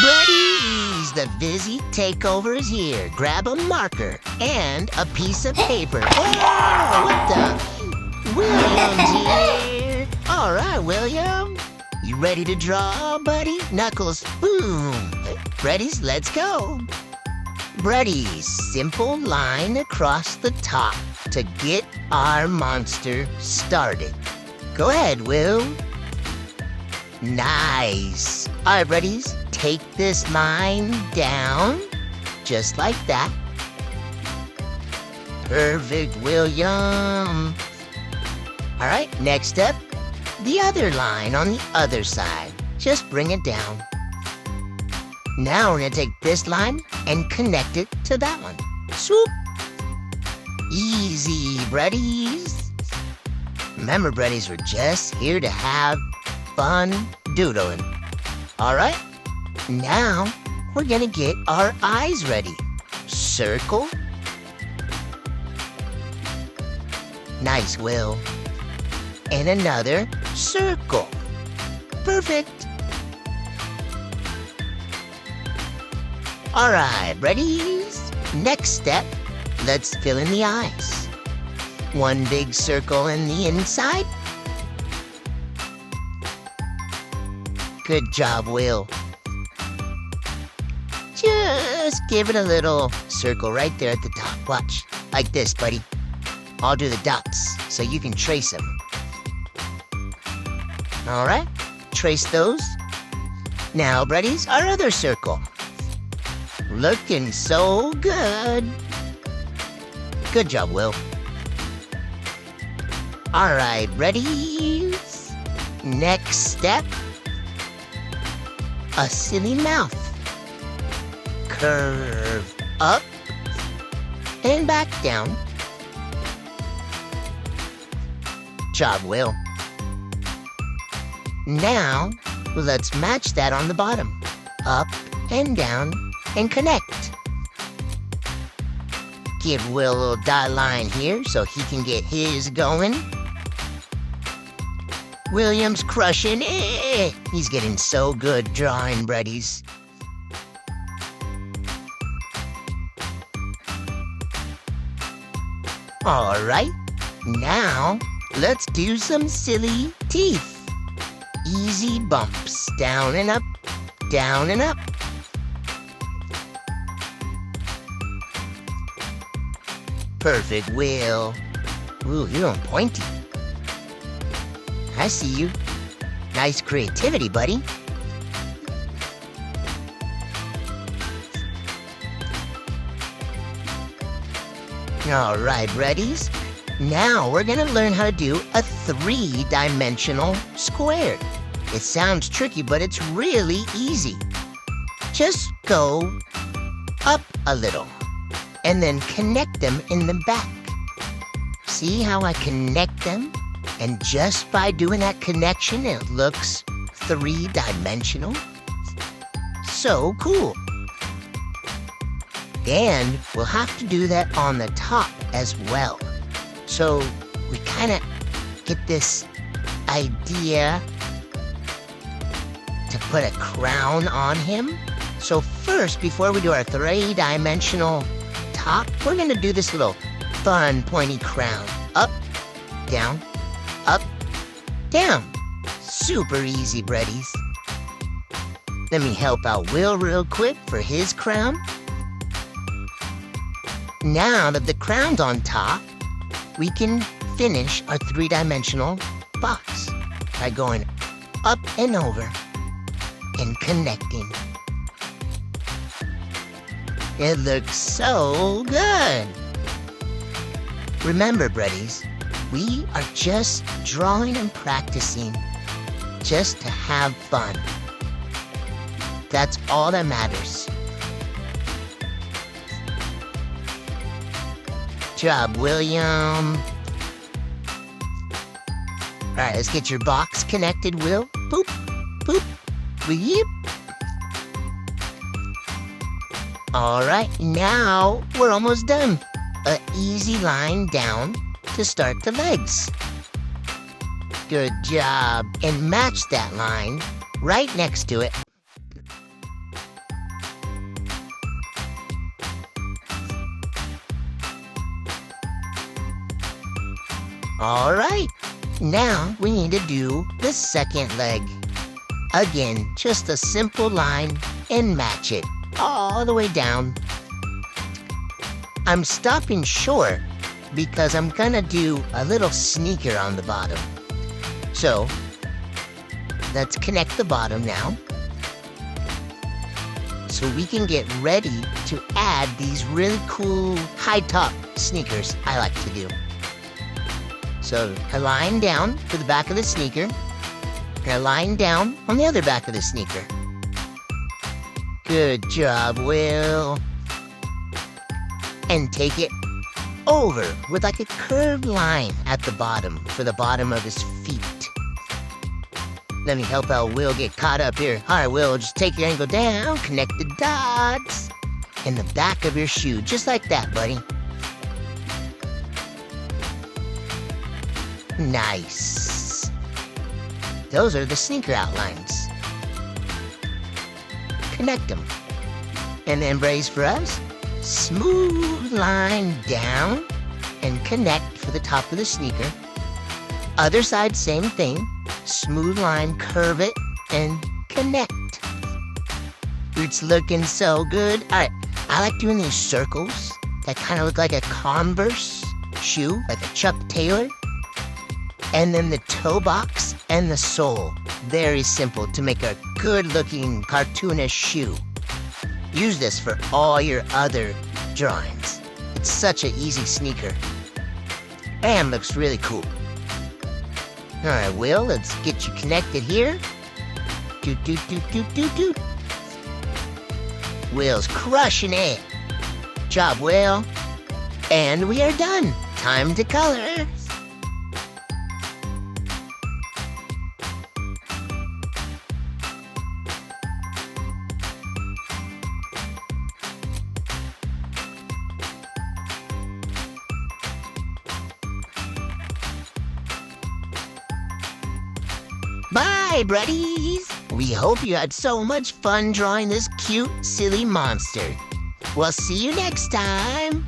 Buddies, the busy takeover is here. Grab a marker and a piece of paper. Oh, what the? William's here. All right, William. You ready to draw, buddy? Knuckles, boom. Buddies, let's go. Buddies, simple line across the top to get our monster started. Go ahead, Will. Nice. All right, buddies, take this line down, just like that. Perfect, William. All right, next up, the other line on the other side. Just bring it down. Now we're gonna take this line and connect it to that one. Swoop. Easy, buddies. Remember, buddies, we're just here to have fun doodling. All right, now we're gonna get our eyes ready. Circle. Nice, Will. And another circle. Perfect. All right, buddies. Next step, let's fill in the eyes. One big circle in the inside. Good job, Will. Just give it a little circle right there at the top. Watch, like this, buddy. I'll do the dots so you can trace them. All right, trace those. Now, buddies, our other circle. Looking so good. Good job, Will. All right, buddies. Next step. A silly mouth. Curve up and back down. Job, Will. Now, let's match that on the bottom. Up and down and connect. Give Will a little dot line here so he can get his going. William's crushing it. He's getting so good drawing, buddies. All right, now let's do some silly teeth. Easy bumps, down and up, down and up. Perfect, Will. Ooh, you're on pointy. I see you. Nice creativity, buddy. All right, buddies. Now we're gonna learn how to do a 3-dimensional square. It sounds tricky, but it's really easy. Just go up a little and then connect them in the back. See how I connect them? And just by doing that connection, it looks 3-dimensional. So cool. And we'll have to do that on the top as well. So we kind of get this idea to put a crown on him. So first, before we do our 3-dimensional top, we're gonna do this little fun pointy crown. Up, down, up, down. Super easy, buddies. Let me help out Will real quick for his crown. Now that the crown's on top, we can finish our 3-dimensional box by going up and over and connecting. It looks so good. Remember, buddies, we are just drawing and practicing just to have fun. That's all that matters. Job, William. All right, let's get your box connected, Will. Boop, boop, weep. All right, now we're almost done. An easy line down to start the legs. Good job. And match that line right next to it. All right, now we need to do the second leg. Again, just a simple line and match it all the way down. I'm stopping short because I'm gonna do a little sneaker on the bottom. So, let's connect the bottom now, so we can get ready to add these really cool high top sneakers I like to do. So a line down for the back of the sneaker, and a line down on the other back of the sneaker. Good job, Will. And take it over with like a curved line at the bottom for the bottom of his feet. Let me help out Will get caught up here. All right, Will, just take your angle down, connect the dots in the back of your shoe, just like that, buddy. Nice. Those are the sneaker outlines. Connect them. And then brace for us. Smooth line down and connect for the top of the sneaker. Other side, same thing. Smooth line, curve it, and connect. It's looking so good. All right, I like doing these circles that kind of look like a Converse shoe, like a Chuck Taylor. And then the toe box and the sole. Very simple to make a good-looking cartoonish shoe. Use this for all your other drawings. It's such an easy sneaker. And looks really cool. All right, Will, let's get you connected here. Doot, doot, doot, doot, doot, doot. Will's crushing it. Job, Will. And we are done. Time to color. Bye, buddies! We hope you had so much fun drawing this cute, silly monster. We'll see you next time!